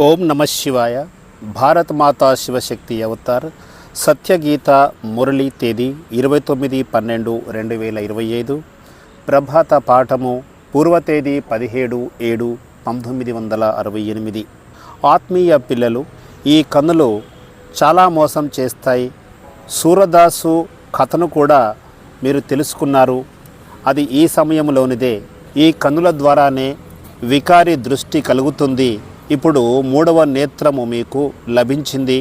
ఓం నమ శివాయ. భారత్ మాతా శివశక్తి అవతార్ సత్యగీత మురళి తేదీ 29/12/2025. ప్రభాత పాఠము పూర్వ తేదీ 17/7/1968. ఆత్మీయ పిల్లలు, ఈ కన్నులు చాలా మోసం చేస్తాయి. సూరదాసు కథను కూడా మీరు తెలుసుకున్నారు. అది ఈ సమయంలోనిదే. ఈ కన్నుల ద్వారానే వికారి దృష్టి కలుగుతుంది. ఇప్పుడు మూడవ నేత్రము మీకు లభించింది.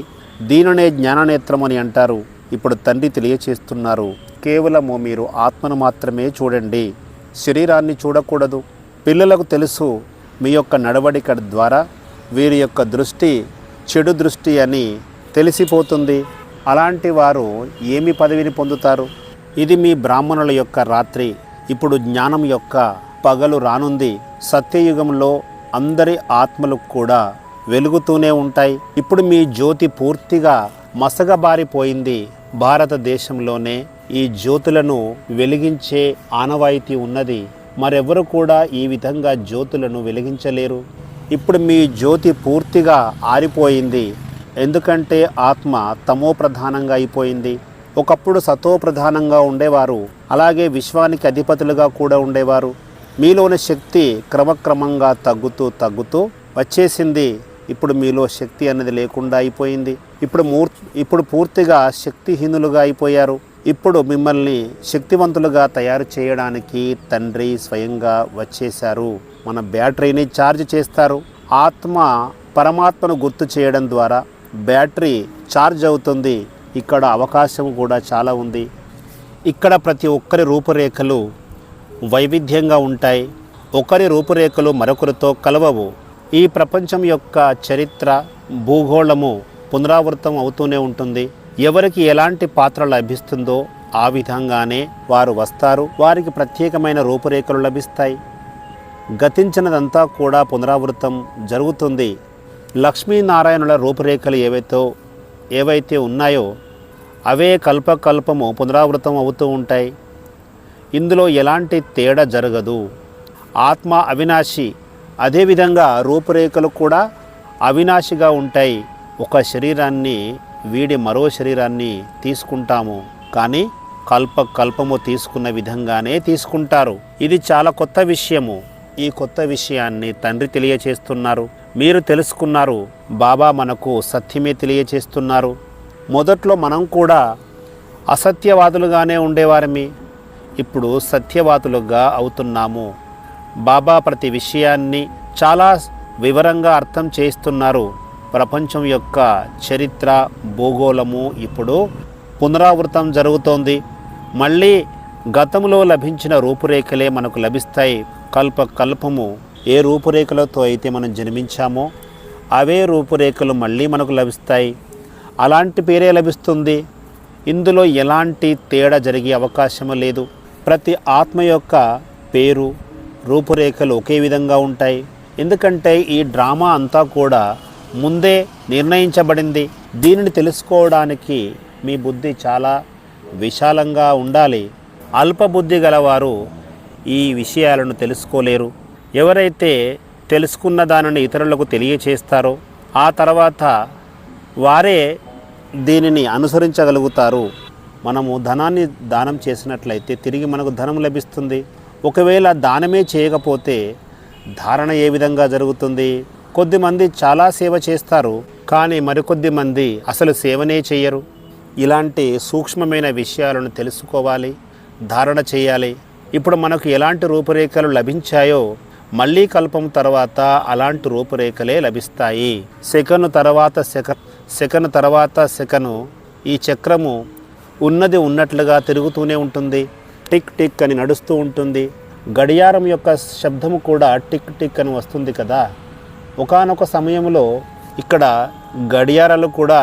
దీనినే జ్ఞాననేత్రం అని అంటారు. ఇప్పుడు తండ్రి తెలియచేస్తున్నారు, కేవలము మీరు ఆత్మను మాత్రమే చూడండి, శరీరాన్ని చూడకూడదు. పిల్లలకు తెలుసు, మీ యొక్క నడవడిక ద్వారా వీరి యొక్క దృష్టి చెడు దృష్టి అని తెలిసిపోతుంది. అలాంటి వారు ఏమి పదవిని పొందుతారు? ఇది మీ బ్రాహ్మణుల యొక్క రాత్రి. ఇప్పుడు జ్ఞానం యొక్క పగలు రానుంది. సత్యయుగంలో అందరి ఆత్మలు కూడా వెలుగుతూనే ఉంటాయి. ఇప్పుడు మీ జ్యోతి పూర్తిగా మసగబారిపోయింది. భారతదేశంలోనే ఈ జ్యోతులను వెలిగించే ఆనవాయితీ ఉన్నది. మరెవరు కూడా ఈ విధంగా జ్యోతులను వెలిగించలేరు. ఇప్పుడు మీ జ్యోతి పూర్తిగా ఆరిపోయింది. ఎందుకంటే ఆత్మ తమో ప్రధానంగా అయిపోయింది. ఒకప్పుడు సతో ప్రధానంగా ఉండేవారు. అలాగే విశ్వానికి అధిపతులుగా కూడా ఉండేవారు. మీలోని శక్తి క్రమక్రమంగా తగ్గుతూ వచ్చేసింది. ఇప్పుడు మీలో శక్తి అనేది లేకుండా అయిపోయింది. ఇప్పుడు పూర్తిగా శక్తిహీనులుగా అయిపోయారు. ఇప్పుడు మిమ్మల్ని శక్తివంతులుగా తయారు చేయడానికి తండ్రి స్వయంగా వచ్చేశారు. మన బ్యాటరీని ఛార్జ్ చేస్తారు. ఆత్మ పరమాత్మను గుర్తు చేయడం ద్వారా బ్యాటరీ ఛార్జ్ అవుతుంది. ఇక్కడ అవకాశం కూడా చాలా ఉంది. ఇక్కడ ప్రతి ఒక్కరి రూపురేఖలు వైవిధ్యంగా ఉంటాయి. ఒకరి రూపురేఖలు మరొకరితో కలవవు. ఈ ప్రపంచం యొక్క చరిత్ర భూగోళము పునరావృతం అవుతూనే ఉంటుంది. ఎవరికి ఎలాంటి పాత్ర లభిస్తుందో ఆ విధంగానే వారు వస్తారు. వారికి ప్రత్యేకమైన రూపురేఖలు లభిస్తాయి. గతించినదంతా కూడా పునరావృతం జరుగుతుంది. లక్ష్మీనారాయణుల రూపురేఖలు ఏవైతే ఉన్నాయో అవే కల్పకల్పము పునరావృతం అవుతూ ఉంటాయి. ఇందులో ఎలాంటి తేడా జరగదు. ఆత్మ అవినాశి. అదేవిధంగా రూపురేఖలు కూడా అవినాశిగా ఉంటాయి. ఒక శరీరాన్ని వీడి మరో శరీరాన్ని తీసుకుంటాము, కానీ కల్పము తీసుకున్న విధంగానే తీసుకుంటారు. ఇది చాలా కొత్త విషయము. ఈ కొత్త విషయాన్ని తండ్రి తెలియచేస్తున్నారు. మీరు తెలుసుకున్నారు. బాబా మనకు సత్యమే తెలియచేస్తున్నారు. మొదట్లో మనం కూడా అసత్యవాదులుగానే ఉండేవారమి. ఇప్పుడు సత్యవాదులుగా అవుతున్నాము. బాబా ప్రతి విషయాన్ని చాలా వివరంగా అర్థం చేస్తున్నారు. ప్రపంచం యొక్క చరిత్ర భూగోళము ఇప్పుడు పునరావృతం జరుగుతోంది. మళ్ళీ గతంలో లభించిన రూపురేఖలే మనకు లభిస్తాయి. కల్పము ఏ రూపురేఖలతో అయితే మనం జన్మించామో అవే రూపురేఖలు మళ్ళీ మనకు లభిస్తాయి. అలాంటి పేరే లభిస్తుంది. ఇందులో ఎలాంటి తేడా జరిగే అవకాశం లేదు. ప్రతి ఆత్మ యొక్క పేరు రూపురేఖలు ఒకే విధంగా ఉంటాయి. ఎందుకంటే ఈ డ్రామా అంతా కూడా ముందే నిర్ణయించబడింది. దీనిని తెలుసుకోవడానికి మీ బుద్ధి చాలా విశాలంగా ఉండాలి. అల్పబుద్ధి గలవారు ఈ విషయాలను తెలుసుకోలేరు. ఎవరైతే తెలుసుకున్న దానిని ఇతరులకు తెలియచేస్తారో ఆ తర్వాత వారే దీనిని అనుసరించగలుగుతారు. మనము ధనాన్ని దానం చేసినట్లయితే తిరిగి మనకు ధనం లభిస్తుంది. ఒకవేళ దానమే చేయకపోతే ధారణ ఏ విధంగా జరుగుతుంది? కొద్దిమంది చాలా సేవ చేస్తారు, కానీ మరికొద్ది మంది అసలు సేవనే చేయరు. ఇలాంటి సూక్ష్మమైన విషయాలను తెలుసుకోవాలి, ధారణ చేయాలి. ఇప్పుడు మనకు ఎలాంటి రూపురేఖలు లభించాయో మళ్ళీ కల్పం తర్వాత అలాంటి రూపురేఖలే లభిస్తాయి. సెకను తర్వాత సెకను ఈ చక్రము ఉన్నది ఉన్నట్లుగా తిరుగుతూనే ఉంటుంది. టిక్ టిక్ అని నడుస్తూ ఉంటుంది. గడియారం యొక్క శబ్దము కూడా టిక్ టిక్ అని వస్తుంది కదా. ఒకానొక సమయంలో ఇక్కడ గడియారాలు కూడా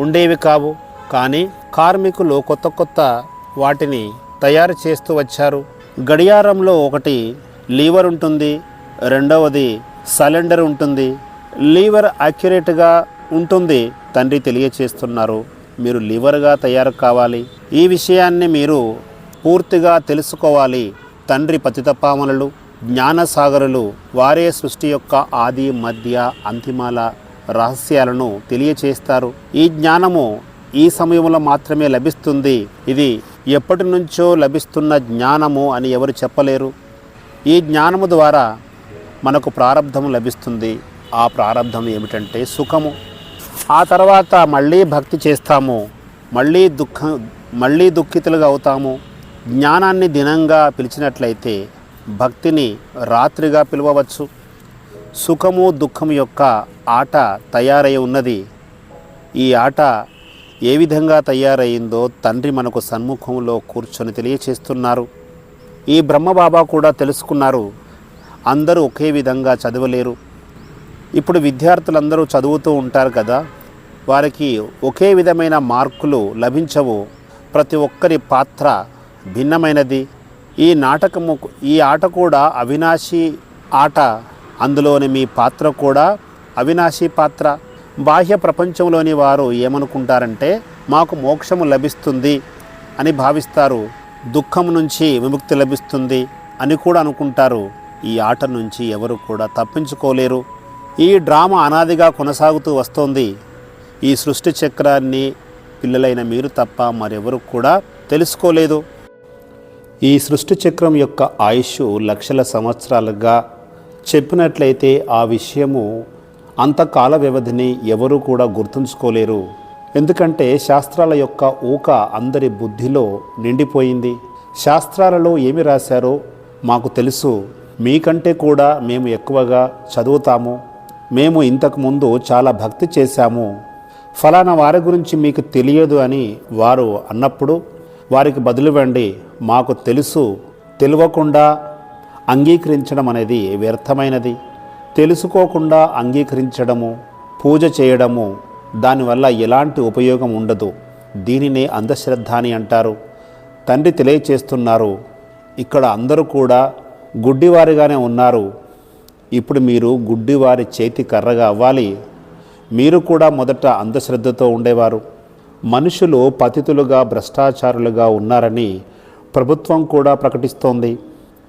ఉండేవి కావు, కానీ కార్మికులు కొత్త వాటిని తయారు చేస్తూ వచ్చారు. గడియారంలో ఒకటి లీవర్ ఉంటుంది, రెండవది సిలిండర్ ఉంటుంది. లీవర్ యాక్యురేట్గా ఉంటుంది. తండ్రి తెలియచేస్తున్నారు, మీరు లివర్గా తయారు కావాలి. ఈ విషయాన్ని మీరు పూర్తిగా తెలుసుకోవాలి. తండ్రి పతితపావనులు జ్ఞానసాగరులు, వారే సృష్టి యొక్క ఆది మధ్య అంతిమాల రహస్యాలను తెలియచేస్తారు. ఈ జ్ఞానము ఈ సమయంలో మాత్రమే లభిస్తుంది. ఇది ఎప్పటి నుంచో లభిస్తున్న జ్ఞానము అని ఎవరు చెప్పలేరు. ఈ జ్ఞానము ద్వారా మనకు ప్రారబ్ధము లభిస్తుంది. ఆ ప్రారబ్ధం ఏమిటంటే సుఖము. ఆ తర్వాత మళ్ళీ భక్తి చేస్తాము, మళ్ళీ దుఃఖితులుగా అవుతాము. జ్ఞానాన్ని దినంగా పిలిచినట్లయితే భక్తిని రాత్రిగా పిలవవచ్చు. సుఖము దుఃఖము యొక్క ఆట తయారై ఉన్నది. ఈ ఆట ఏ విధంగా తయారైందో తండ్రి మనకు సన్ముఖంలో కూర్చొని తెలియచేస్తున్నారు. ఈ బ్రహ్మబాబా కూడా తెలుసుకున్నారు. అందరూ ఒకే విధంగా చదవలేరు. ఇప్పుడు విద్యార్థులందరూ చదువుతూ ఉంటారు కదా, వారికి ఒకే విధమైన మార్కులు లభించవు. ప్రతి ఒక్కరి పాత్ర భిన్నమైనది. ఈ ఆట కూడా అవినాశి ఆట. అందులోని మీ పాత్ర కూడా అవినాశి పాత్ర. బాహ్య ప్రపంచంలోని వారు ఏమనుకుంటారంటే మాకు మోక్షము లభిస్తుంది అని భావిస్తారు. దుఃఖం నుంచి విముక్తి లభిస్తుంది అని కూడా అనుకుంటారు. ఈ ఆట నుంచి ఎవరు కూడా తప్పించుకోలేరు. ఈ డ్రామా అనాదిగా కొనసాగుతూ వస్తోంది. ఈ సృష్టి చక్రాన్ని పిల్లలైన మీరు తప్ప మరెవరు కూడా తెలుసుకోలేదు. ఈ సృష్టి చక్రం యొక్క ఆయుష్ లక్షల సంవత్సరాలుగా చెప్పినట్లయితే ఆ విషయము అంతకాల వ్యవధిని ఎవరూ కూడా గుర్తుంచుకోలేరు. ఎందుకంటే శాస్త్రాల యొక్క ఊక అందరి బుద్ధిలో నిండిపోయింది. శాస్త్రాలలో ఏమి రాశారో మాకు తెలుసు, మీకంటే కూడా మేము ఎక్కువగా చదువుతాము, మేము ఇంతకుముందు చాలా భక్తి చేశాము, ఫలానా వారి గురించి మీకు తెలియదు అని వారు అన్నప్పుడు వారికి బదులివ్వండి. మాకు తెలుసు. తెలియకుండా అంగీకరించడం అనేది వ్యర్థమైనది. తెలుసుకోకుండా అంగీకరించడము, పూజ చేయడము, దానివల్ల ఎలాంటి ఉపయోగం ఉండదు. దీనినే అంధశ్రద్ధ అని అంటారు. తండ్రి తెలియచేస్తున్నారు, ఇక్కడ అందరూ కూడా గుడ్డివారిగానే ఉన్నారు. ఇప్పుడు మీరు గుడ్డివారి చేతి కర్రగా అవ్వాలి. మీరు కూడా మొదట అంధశ్రద్ధతో ఉండేవారు. మనుషులు పతితులుగా భ్రష్టాచారులుగా ఉన్నారని ప్రభుత్వం కూడా ప్రకటిస్తోంది.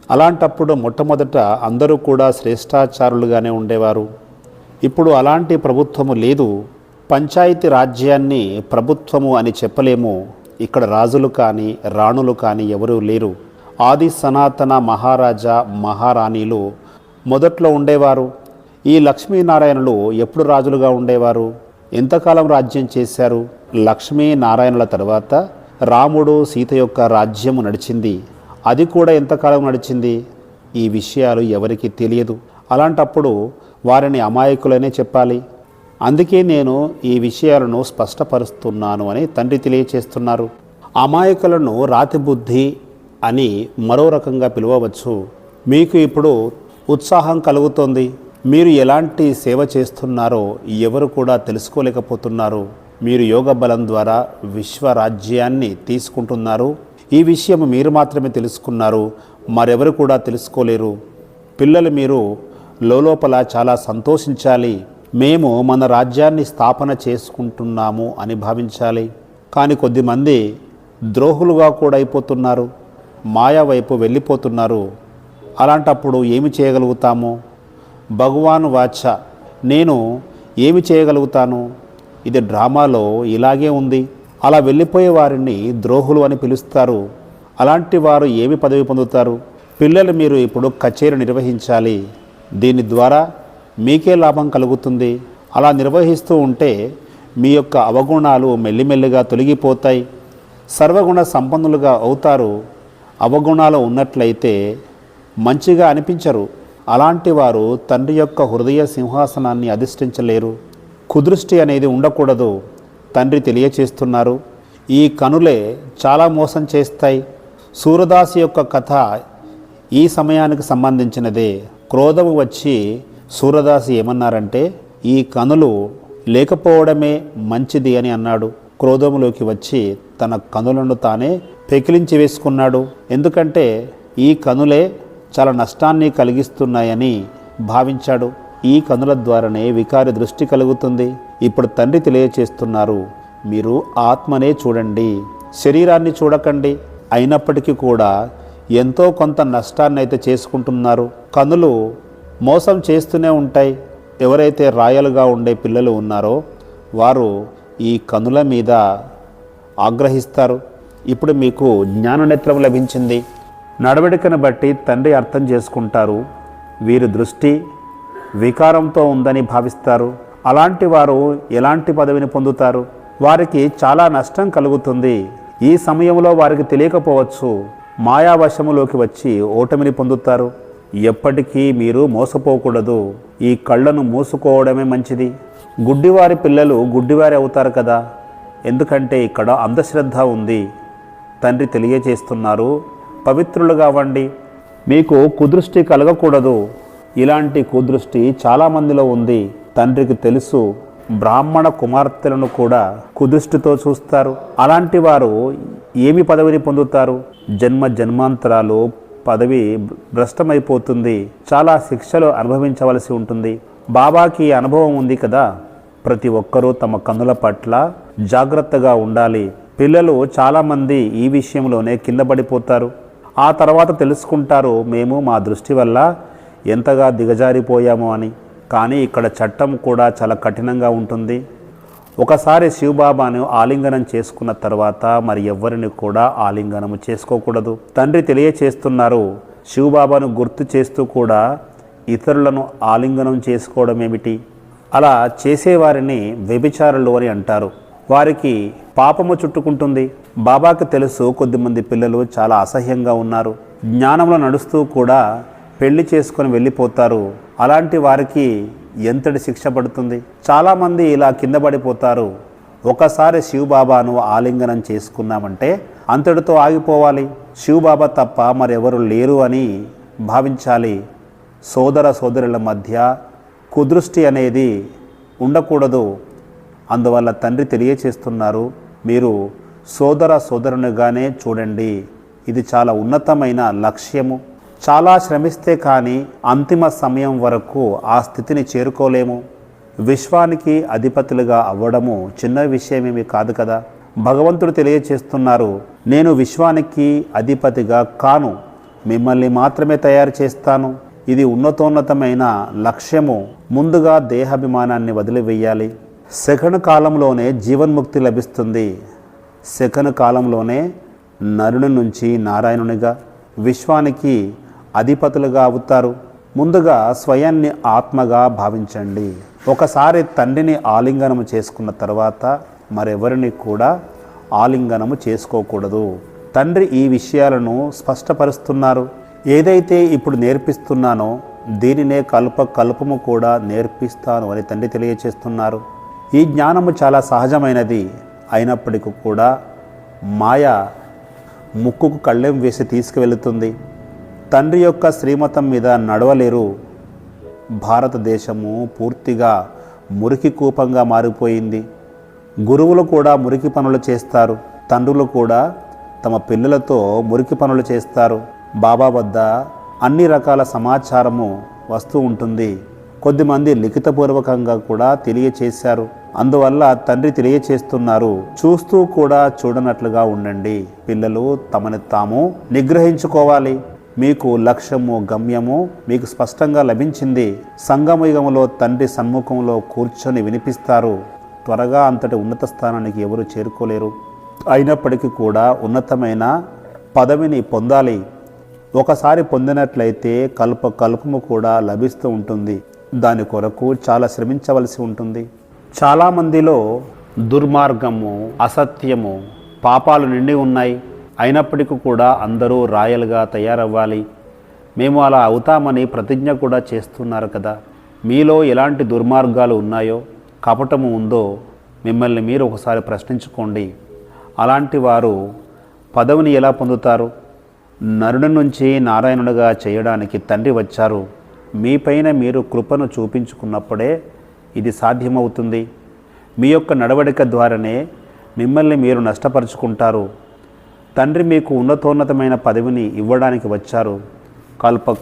అలాంటప్పుడు మొట్టమొదట అందరూ కూడా శ్రేష్టాచారులుగానే ఉండేవారు. ఇప్పుడు అలాంటి ప్రభుత్వము లేదు. పంచాయతీ రాజ్యాన్ని ప్రభుత్వము అని చెప్పలేము. ఇక్కడ రాజులు కానీ రాణులు కానీ ఎవరూ లేరు. ఆది సనాతన మహారాజా మహారాణిలు మొదట్లో ఉండేవారు. ఈ లక్ష్మీనారాయణులు ఎప్పుడు రాజులుగా ఉండేవారు? ఎంతకాలం రాజ్యం చేశారు? లక్ష్మీనారాయణుల తర్వాత రాముడు సీత యొక్క రాజ్యము నడిచింది. అది కూడా ఎంతకాలం నడిచింది? ఈ విషయాలు ఎవరికి తెలియదు. అలాంటప్పుడు వారిని అమాయకులనే చెప్పాలి. అందుకే నేను ఈ విషయాలను స్పష్టపరుస్తున్నాను అని తండ్రి తెలియచేస్తున్నారు. అమాయకులను రాతి బుద్ధి అని మరో రకంగా పిలవవచ్చు. మీకు ఇప్పుడు ఉత్సాహం కలుగుతోంది. మీరు ఎలాంటి సేవ చేస్తున్నారో ఎవరు కూడా తెలుసుకోలేకపోతున్నారు. మీరు యోగ బలం ద్వారా విశ్వరాజ్యాన్ని తీసుకుంటున్నారు. ఈ విషయం మీరు మాత్రమే తెలుసుకున్నారు, మరెవరు కూడా తెలుసుకోలేరు. పిల్లలు మీరు లోపల చాలా సంతోషించాలి. మేము మన రాజ్యాన్ని స్థాపన చేసుకుంటున్నాము అని భావించాలి. కానీ కొద్దిమంది ద్రోహులుగా కూడా అయిపోతున్నారు, మాయా వైపు వెళ్ళిపోతున్నారు. అలాంటప్పుడు ఏమి చేయగలుగుతాము? భగవాన్ వాచ, నేను ఏమి చేయగలుగుతాను? ఇది డ్రామాలో ఇలాగే ఉంది. అలా వెళ్ళిపోయే వారిని ద్రోహులు అని పిలుస్తారు. అలాంటి వారు ఏమి పదవి పొందుతారు? పిల్లలు మీరు ఇప్పుడు కచేరీ నిర్వహించాలి. దీని ద్వారా మీకే లాభం కలుగుతుంది. అలా నిర్వహిస్తూ ఉంటే మీ యొక్క అవగుణాలు మెల్లిమెల్లిగా తొలగిపోతాయి. సర్వగుణ సంపన్నులుగా అవుతారు. అవగుణాలు ఉన్నట్లయితే మంచిగా అనిపించరు. అలాంటి వారు తండ్రి యొక్క హృదయ సింహాసనాన్ని అధిష్ఠించలేరు. కుదృష్టి అనేది ఉండకూడదు. తండ్రి తెలియచేస్తున్నారు, ఈ కనులే చాలా మోసం చేస్తాయి. సూరదాసు యొక్క కథ ఈ సమయానికి సంబంధించినదే. క్రోధము వచ్చి సూరదాసు ఏమన్నారంటే, ఈ కనులు లేకపోవడమే మంచిది అని అన్నాడు. క్రోధములోకి వచ్చి తన కనులను తానే పెకిలించి వేసుకున్నాడు. ఎందుకంటే ఈ కనులే చాలా నష్టాన్ని కలిగిస్తున్నాయని భావించాడు. ఈ కనుల ద్వారానే వికారి దృష్టి కలుగుతుంది. ఇప్పుడు తండ్రి తెలియచేస్తున్నారు, మీరు ఆత్మనే చూడండి, శరీరాన్ని చూడకండి. అయినప్పటికీ కూడా ఎంతో కొంత నష్టాన్ని అయితే చేసుకుంటున్నారు. కనులు మోసం చేస్తూనే ఉంటాయి. ఎవరైతే రాయలుగా ఉండే పిల్లలు ఉన్నారో వారు ఈ కనుల మీద ఆగ్రహిస్తారు. ఇప్పుడు మీకు జ్ఞాననేత్రం లభించింది. నడవడికను బట్టి తండ్రి అర్థం చేసుకుంటారు. వీరి దృష్టి వికారంతో ఉందని భావిస్తారు. అలాంటి వారు ఎలాంటి పదవిని పొందుతారు? వారికి చాలా నష్టం కలుగుతుంది. ఈ సమయంలో వారికి తెలియకపోవచ్చు. మాయావశములోకి వచ్చి ఓటమిని పొందుతారు. ఎప్పటికీ మీరు మోసపోకూడదు. ఈ కళ్ళను మూసుకోవడమే మంచిది. గుడ్డివారి పిల్లలు గుడ్డివారి అవుతారు కదా, ఎందుకంటే ఇక్కడ అంధశ్రద్ధ ఉంది. తండ్రి తెలియజేస్తున్నారు, పవిత్రులుగా అవ్వండి. మీకు కుదృష్టి కలగకూడదు. ఇలాంటి కుదృష్టి చాలామందిలో ఉంది. తండ్రికి తెలుసు, బ్రాహ్మణ కుమార్తెలను కూడా కుదృష్టితో చూస్తారు. అలాంటి వారు ఏమి పదవిని పొందుతారు? జన్మ జన్మాంతరాలు పదవి భ్రష్టమైపోతుంది. చాలా శిక్షలు అనుభవించవలసి ఉంటుంది. బాబాకి అనుభవం ఉంది కదా. ప్రతి ఒక్కరూ తమ కన్నుల పట్ల జాగ్రత్తగా ఉండాలి. పిల్లలు చాలామంది ఈ విషయంలోనే కింద పడిపోతారు. ఆ తర్వాత తెలుసుకుంటారు, మేము మా దృష్టి వల్ల ఎంతగా దిగజారిపోయామో అని. కానీ ఇక్కడ చట్టం కూడా చాలా కఠినంగా ఉంటుంది. ఒకసారి శివబాబాను ఆలింగనం చేసుకున్న తర్వాత మరి ఎవ్వరిని కూడా ఆలింగనము చేసుకోకూడదు. తండ్రి తెలియచేస్తున్నారు, శివబాబాను గుర్తు చేస్తూ కూడా ఇతరులను ఆలింగనం చేసుకోవడం ఏమిటి? అలా చేసేవారిని వ్యభిచారులు అని అంటారు. వారికి పాపము చుట్టుకుంటుంది. బాబాకి తెలుసు, కొద్దిమంది పిల్లలు చాలా అసహ్యంగా ఉన్నారు. జ్ఞానంలో నడుస్తూ కూడా పెళ్లి చేసుకొని వెళ్ళిపోతారు. అలాంటి వారికి ఎంతటి శిక్ష పడుతుంది? చాలామంది ఇలా కింద పడిపోతారు. ఒకసారి శివబాబాను ఆలింగనం చేసుకున్నామంటే అంతటితో ఆగిపోవాలి. శివబాబా తప్ప మరెవరు లేరు అని భావించాలి. సోదర సోదరుల మధ్య కుదృష్టి అనేది ఉండకూడదు. అందువల్ల తండ్రి తెలియచేస్తున్నారు, మీరు సోదర సోదరునిగానే చూడండి. ఇది చాలా ఉన్నతమైన లక్ష్యము. చాలా శ్రమిస్తే కానీ అంతిమ సమయం వరకు ఆ స్థితిని చేరుకోలేము. విశ్వానికి అధిపతులుగా అవ్వడము చిన్న విషయమేమి కాదు కదా. భగవంతుడు తెలియచేస్తున్నారు, నేను విశ్వానికి అధిపతిగా కాను, మిమ్మల్ని మాత్రమే తయారు చేస్తాను. ఇది ఉన్నతోన్నతమైన లక్ష్యము. ముందుగా దేహాభిమానాన్ని వదిలివేయాలి. సెకండ్ కాలంలోనే జీవన్ముక్తి లభిస్తుంది. సెకండ్ కాలంలోనే నరుని నుంచి నారాయణునిగా, విశ్వానికి అధిపతులుగా అవుతారు. ముందుగా స్వయాన్ని ఆత్మగా భావించండి. ఒకసారి తండ్రిని ఆలింగనము చేసుకున్న తర్వాత మరెవరిని కూడా ఆలింగనము చేసుకోకూడదు. తండ్రి ఈ విషయాలను స్పష్టపరుస్తున్నారు. ఏదైతే ఇప్పుడు నేర్పిస్తున్నానో దీనినే కల్పము కూడా నేర్పిస్తాను అని తండ్రి తెలియచేస్తున్నారు. ఈ జ్ఞానము చాలా సహజమైనది. అయినప్పటికీ కూడా మాయ ముక్కుకు కళ్ళెం వేసి తీసుకువెళుతుంది. తండ్రి యొక్క శ్రీమతం మీద నడవలేరు. భారతదేశము పూర్తిగా మురికి కూపంగా మారిపోయింది. గురువులు కూడా మురికి పనులు చేస్తారు. తండ్రులు కూడా తమ పిల్లలతో మురికి పనులు చేస్తారు. బాబా వద్ద అన్ని రకాల సమాచారము వస్తూ ఉంటుంది. కొద్దిమంది లిఖితపూర్వకంగా కూడా తెలియచేశారు. అందువల్ల తండ్రి తెలియచేస్తున్నారు, చూస్తూ కూడా చూడనట్లుగా ఉండండి. పిల్లలు తమని తాము నిగ్రహించుకోవాలి. మీకు లక్ష్యము గమ్యము మీకు స్పష్టంగా లభించింది. సంగమయుగములో తండ్రి సన్ముఖంలో కూర్చొని వినిపిస్తారు. త్వరగా అంతటి ఉన్నత స్థానానికి ఎవరు చేరుకోలేరు. అయినప్పటికీ కూడా ఉన్నతమైన పదవిని పొందాలి. ఒకసారి పొందినట్లయితే కల్పము కూడా లభిస్తూ ఉంటుంది. దాని కొరకు చాలా శ్రమించవలసి ఉంటుంది. చాలామందిలో దుర్మార్గము, అసత్యము, పాపాలు నిండి ఉన్నాయి. అయినప్పటికీ కూడా అందరూ రాయలుగా తయారవ్వాలి. మేము అలా అవుతామని ప్రతిజ్ఞ కూడా చేస్తున్నారు కదా. మీలో ఎలాంటి దుర్మార్గాలు ఉన్నాయో, కపటము ఉందో మిమ్మల్ని మీరు ఒకసారి ప్రశ్నించుకోండి. అలాంటి వారు పదవిని ఎలా పొందుతారు? నరుని నుంచి నారాయణుడిగా చేయడానికి తండ్రి వచ్చారు. మీపైన మీరు కృపను చూపించుకున్నప్పుడే ఇది సాధ్యమవుతుంది. మీ యొక్క నడవడిక ద్వారానే మిమ్మల్ని మీరు నష్టపరుచుకుంటారు. తండ్రి మీకు ఉన్నతోన్నతమైన పదవిని ఇవ్వడానికి వచ్చారు.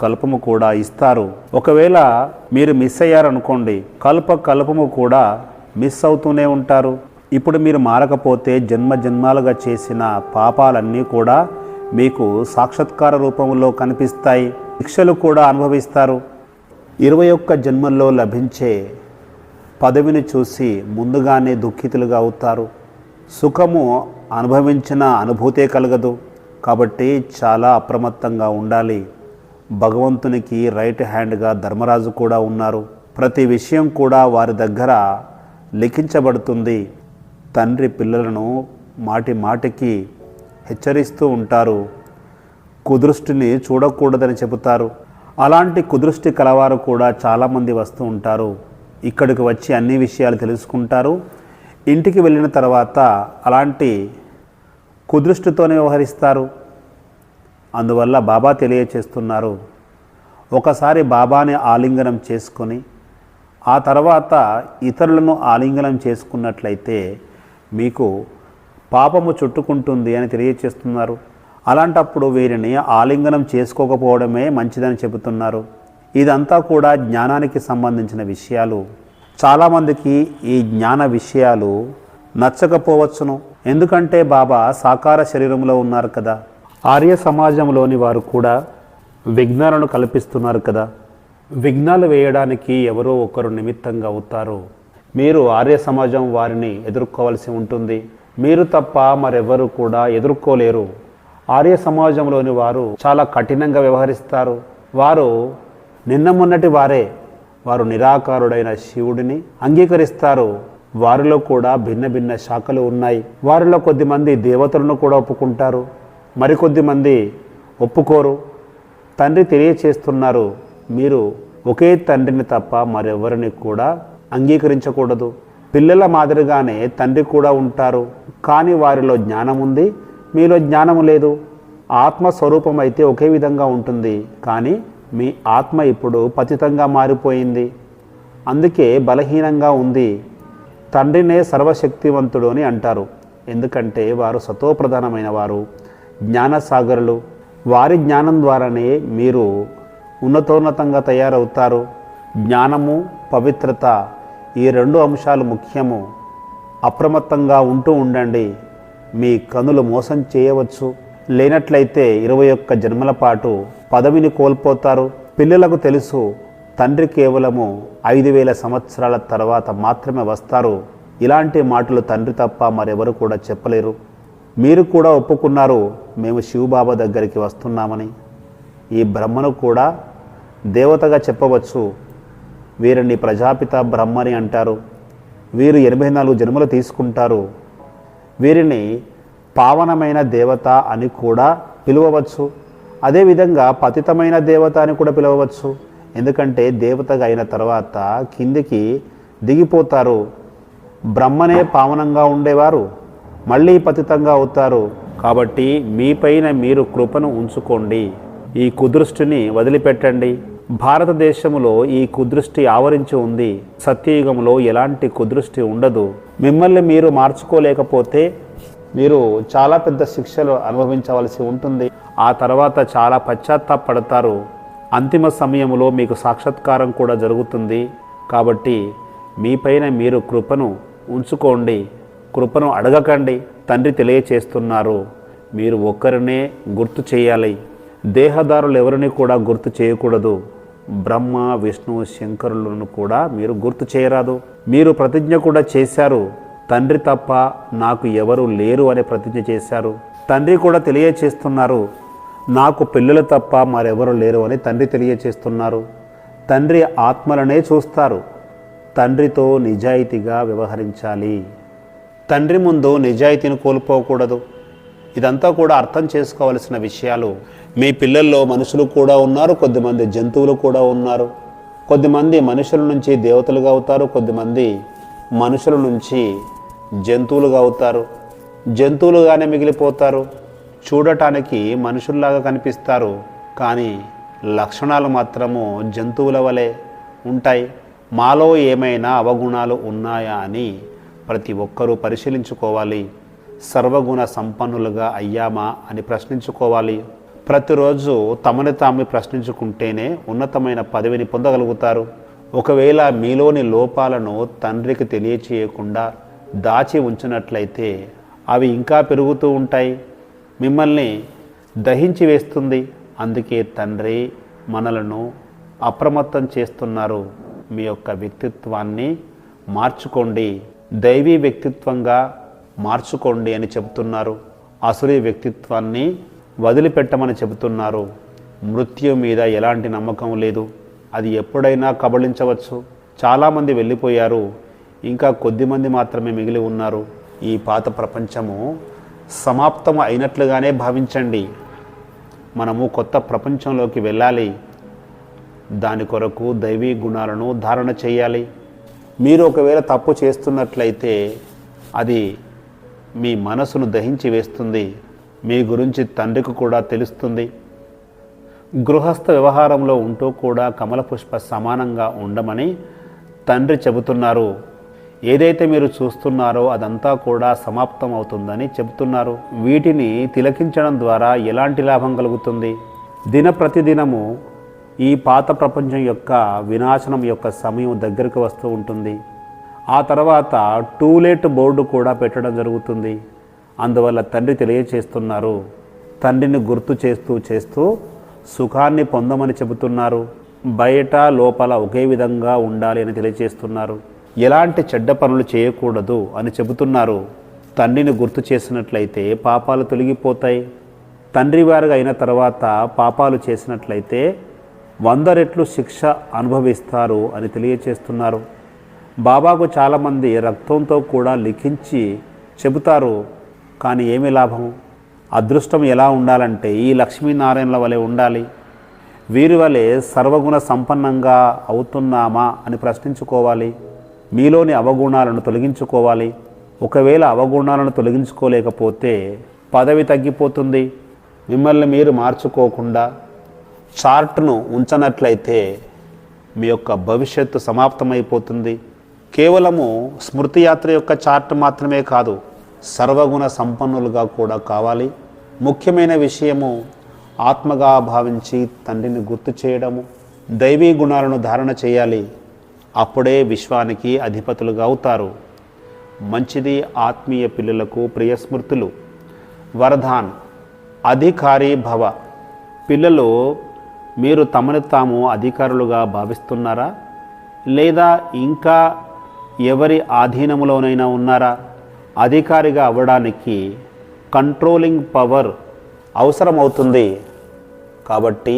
కల్పము కూడా ఇస్తారు. ఒకవేళ మీరు మిస్ అయ్యారనుకోండి, కల్పము కూడా మిస్ అవుతూనే ఉంటారు. ఇప్పుడు మీరు మారకపోతే జన్మలుగా చేసిన పాపాలన్నీ కూడా మీకు సాక్షాత్కార రూపంలో కనిపిస్తాయి. శిక్షలు కూడా అనుభవిస్తారు. 21 జన్మల్లో లభించే పదవిని చూసి ముందుగానే దుఃఖితులుగా అవుతారు. సుఖము అనుభవించిన అనుభూతే కలగదు. కాబట్టి చాలా అప్రమత్తంగా ఉండాలి. భగవంతునికి రైట్ హ్యాండ్గా ధర్మరాజు కూడా ఉన్నారు. ప్రతి విషయం కూడా వారి దగ్గర లిఖించబడుతుంది. తండ్రి పిల్లలను మాటి మాటికి హెచ్చరిస్తూ ఉంటారు. కుదృష్టిని చూడకూడదని చెబుతారు. అలాంటి కుదృష్టి కలవారు కూడా చాలామంది వస్తూ ఉంటారు. ఇక్కడికి వచ్చి అన్ని విషయాలు తెలుసుకుంటారు. ఇంటికి వెళ్ళిన తర్వాత అలాంటి కుదృష్టితోనే వ్యవహరిస్తారు. అందువల్ల బాబా తెలియచేస్తున్నారు, ఒకసారి బాబాని ఆలింగనం చేసుకొని ఆ తర్వాత ఇతరులను ఆలింగనం చేసుకున్నట్లయితే మీకు పాపము చుట్టుకుంటుంది అని తెలియచేస్తున్నారు. అలాంటప్పుడు వీరిని ఆలింగనం చేసుకోకపోవడమే మంచిదని చెబుతున్నారు. ఇదంతా కూడా జ్ఞానానికి సంబంధించిన విషయాలు. చాలామందికి ఈ జ్ఞాన విషయాలు నచ్చకపోవచ్చును. ఎందుకంటే బాబా సాకార శరీరంలో ఉన్నారు కదా. ఆర్య సమాజంలోని వారు కూడా విఘ్నాలను కల్పిస్తున్నారు కదా. విఘ్నాలు వేయడానికి ఎవరో ఒకరు నిమిత్తంగా అవుతారు. మీరు ఆర్య సమాజం వారిని ఎదుర్కోవాల్సి ఉంటుంది. మీరు తప్ప మరెవరు కూడా ఎదుర్కోలేరు. ఆర్య సమాజంలోని వారు చాలా కఠినంగా వ్యవహరిస్తారు. వారు నిన్న మొన్నటి వారే. వారు నిరాకారుడైన శివుడిని అంగీకరిస్తారు. వారిలో కూడా భిన్న భిన్న శాఖలు ఉన్నాయి. వారిలో కొద్దిమంది దేవతలను కూడా ఒప్పుకుంటారు, మరికొద్ది మంది ఒప్పుకోరు. తండ్రి తెలియచేస్తున్నారు, మీరు ఒకే తండ్రిని తప్ప మరెవరిని కూడా అంగీకరించకూడదు. పిల్లల మాదిరిగానే తండ్రి కూడా ఉంటారు, కానీ వారిలో జ్ఞానం ఉంది, మీలో జ్ఞానము లేదు. ఆత్మస్వరూపం అయితే ఒకే విధంగా ఉంటుంది, కానీ మీ ఆత్మ ఇప్పుడు పతితంగా మారిపోయింది. అందుకే బలహీనంగా ఉంది. తండ్రినే సర్వశక్తివంతుడు అని అంటారు. ఎందుకంటే వారు సతోప్రధానమైన వారు, జ్ఞానసాగరులు. వారి జ్ఞానం ద్వారానే మీరు ఉన్నతోన్నతంగా తయారవుతారు. జ్ఞానము, పవిత్రత ఈ రెండు అంశాలు ముఖ్యము. అప్రమత్తంగా ఉంటూ ఉండండి. మీ కనులు మోసం చేయవచ్చు. లేనట్లయితే 21 జన్మల పాటు పదవిని కోల్పోతారు. పిల్లలకు తెలుసు, తండ్రి కేవలము 5000 సంవత్సరాల తర్వాత మాత్రమే వస్తారు. ఇలాంటి మాటలు తండ్రి తప్ప మరెవరు కూడా చెప్పలేరు. మీరు కూడా ఒప్పుకున్నారు, మేము శివబాబా దగ్గరికి వస్తున్నామని. ఈ బ్రహ్మను కూడా దేవతగా చెప్పవచ్చు. వీరిని ప్రజాపిత బ్రహ్మని అంటారు. వీరు 84 జన్మలు తీసుకుంటారు. వీరిని పావనమైన దేవత అని కూడా పిలువవచ్చు. అదేవిధంగా పతితమైన దేవత అని కూడా పిలవవచ్చు. ఎందుకంటే దేవతగా అయిన తర్వాత కిందికి దిగిపోతారు. బ్రహ్మనే పావనంగా ఉండేవారు మళ్ళీ పతితంగా అవుతారు. కాబట్టి మీపైన మీరు కృపను ఉంచుకోండి. ఈ కుదృష్టిని వదిలిపెట్టండి. భారతదేశంలో ఈ కుదృష్టి ఆవరించి ఉంది. సత్యయుగంలో ఎలాంటి కుదృష్టి ఉండదు. మిమ్మల్ని మీరు మార్చుకోలేకపోతే మీరు చాలా పెద్ద శిక్షలు అనుభవించవలసి ఉంటుంది. ఆ తర్వాత చాలా పశ్చాత్తాపడతారు. అంతిమ సమయంలో మీకు సాక్షాత్కారం కూడా జరుగుతుంది. కాబట్టి మీపైన మీరు కృపను ఉంచుకోండి. కృపను అడగకండి. తండ్రి తెలియచేస్తున్నారు, మీరు ఒక్కరినే గుర్తు చేయాలి. దేహదారులు ఎవరిని కూడా గుర్తు చేయకూడదు. బ్రహ్మ, విష్ణు, శంకరులను కూడా మీరు గుర్తు చేయరాదు. మీరు ప్రతిజ్ఞ కూడా చేశారు, తండ్రి తప్ప నాకు ఎవరు లేరు అనే ప్రతిజ్ఞ చేశారు. తండ్రి కూడా తెలియచేస్తున్నారు, నాకు పిల్లలు తప్ప మరెవరు లేరు అని తండ్రి తెలియచేస్తున్నారు. తండ్రి ఆత్మలనే చూస్తారు. తండ్రితో నిజాయితీగా వ్యవహరించాలి. తండ్రి ముందు నిజాయితీని కోల్పోకూడదు. ఇదంతా కూడా అర్థం చేసుకోవలసిన విషయాలు. మీ పిల్లల్లో మనుషులు కూడా ఉన్నారు, కొద్దిమంది జంతువులు కూడా ఉన్నారు. కొద్దిమంది మనుషుల నుంచి దేవతలుగా అవుతారు, కొద్దిమంది మనుషుల నుంచి జంతువులుగా అవుతారు. జంతువులుగానే మిగిలిపోతారు. చూడటానికి మనుషుల్లాగా కనిపిస్తారు, కానీ లక్షణాలు మాత్రము జంతువుల వలె ఉంటాయి. మాలో ఏమైనా అవగుణాలు ఉన్నాయా అని ప్రతి ఒక్కరూ పరిశీలించుకోవాలి. సర్వగుణ సంపన్నులుగా అయ్యామా అని ప్రశ్నించుకోవాలి. ప్రతిరోజు తమని తాము ప్రశ్నించుకుంటేనే ఉన్నతమైన పదవిని పొందగలుగుతారు. ఒకవేళ మీలోని లోపాలను తండ్రికి తెలియచేయకుండా దాచి ఉంచినట్లయితే అవి ఇంకా పెరుగుతూ ఉంటాయి, మిమ్మల్ని దహించి వేస్తుంది. అందుకే తండ్రి మనలను అప్రమత్తం చేస్తున్నారు. మీ యొక్క వ్యక్తిత్వాన్ని మార్చుకోండి, దైవీ వ్యక్తిత్వంగా మార్చుకోండి అని చెబుతున్నారు. అసురీ వ్యక్తిత్వాన్ని వదిలిపెట్టమని చెబుతున్నారు. మృత్యు మీద ఎలాంటి నమ్మకం లేదు, అది ఎప్పుడైనా కబళించవచ్చు. చాలామంది వెళ్ళిపోయారు, ఇంకా కొద్దిమంది మాత్రమే మిగిలి ఉన్నారు. ఈ పాత ప్రపంచము సమాప్తం అయినట్లుగానే భావించండి. మనము కొత్త ప్రపంచంలోకి వెళ్ళాలి. దాని కొరకు దైవీ గుణాలను ధారణ చేయాలి. మీరు ఒకవేళ తప్పు చేస్తున్నట్లయితే అది మీ మనసును దహించి వేస్తుంది. మీ గురించి తండ్రికి కూడా తెలుస్తుంది. గృహస్థ వ్యవహారంలో ఉంటూ కూడా కమల పుష్ప సమానంగా ఉండమని తండ్రి చెబుతున్నారు. ఏదైతే మీరు చూస్తున్నారో అదంతా కూడా సమాప్తం అవుతుందని చెబుతున్నారు. వీటిని తిలకించడం ద్వారా ఎలాంటి లాభం కలుగుతుంది? దినప్రతిదినము ఈ పాత ప్రపంచం యొక్క వినాశనం యొక్క సమయం దగ్గరకు వస్తూ ఉంటుంది. ఆ తర్వాత టూలేట్ బోర్డు కూడా పెట్టడం జరుగుతుంది. అందువల్ల తండ్రి తెలియచేస్తున్నారు, తండ్రిని గుర్తు చేస్తూ చేస్తూ సుఖాన్ని పొందమని చెబుతున్నారు. బయట లోపల ఒకే విధంగా ఉండాలి అని తెలియచేస్తున్నారు. ఎలాంటి చెడ్డ పనులు చేయకూడదు అని చెబుతున్నారు. తండ్రిని గుర్తు చేసినట్లయితే పాపాలు తొలగిపోతాయి. తండ్రి వారిగా అయిన తర్వాత పాపాలు చేసినట్లయితే 100 రెట్లు శిక్ష అనుభవిస్తారు అని తెలియచేస్తున్నారు. బాబాకు చాలామంది రక్తంతో కూడా లిఖించి చెబుతారు, కానీ ఏమి లాభం? అదృష్టం ఎలా ఉండాలంటే ఈ లక్ష్మీనారాయణల వలె ఉండాలి. వీరి వలె సర్వగుణ సంపన్నంగా అవుతున్నామా అని ప్రశ్నించుకోవాలి. మీలోని అవగుణాలను తొలగించుకోవాలి. ఒకవేళ అవగుణాలను తొలగించుకోలేకపోతే పదవి తగ్గిపోతుంది. మిమ్మల్ని మీరు మార్చుకోకుండా చార్ట్ను ఉంచనట్లయితే మీ యొక్క భవిష్యత్తు సమాప్తమైపోతుంది. కేవలము స్మృతి యాత్ర యొక్క చార్ట్ మాత్రమే కాదు, సర్వగుణ సంపన్నులుగా కూడా కావాలి. ముఖ్యమైన విషయము ఆత్మగా భావించి తండ్రిని గుర్తు చేయడము, దైవీ గుణాలను ధారణ చేయాలి. అప్పుడే విశ్వానికి అధిపతులుగా అవుతారు. మంచిది. ఆత్మీయ పిల్లలకు ప్రియ స్మృతులు. వరదాన్ అధికారి భవ. పిల్లలు, మీరు తమను తాము అధికారులుగా భావిస్తున్నారా? లేదా ఇంకా ఎవరి ఆధీనములోనైనా ఉన్నారా? అధికారిగా అవ్వడానికి కంట్రోలింగ్ పవర్ అవసరమవుతుంది. కాబట్టి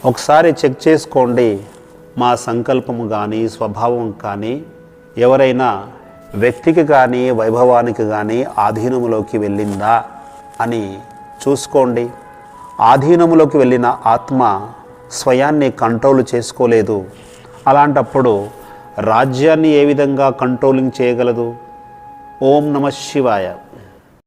ఒకసారి చెక్ చేసుకోండి. మా సంకల్పము కానీ స్వభావం కానీ ఎవరైనా వ్యక్తికి కానీ వైభవానికి కానీ ఆధీనములోకి వెళ్ళిందా అని చూసుకోండి. ఆధీనములోకి వెళ్ళిన ఆత్మ స్వయాన్ని కంట్రోల్ చేసుకోలేదు. అలాంటప్పుడు రాజ్యాన్ని ఏ విధంగా కంట్రోలింగ్ చేయగలదు? ఓం నమః శివాయ.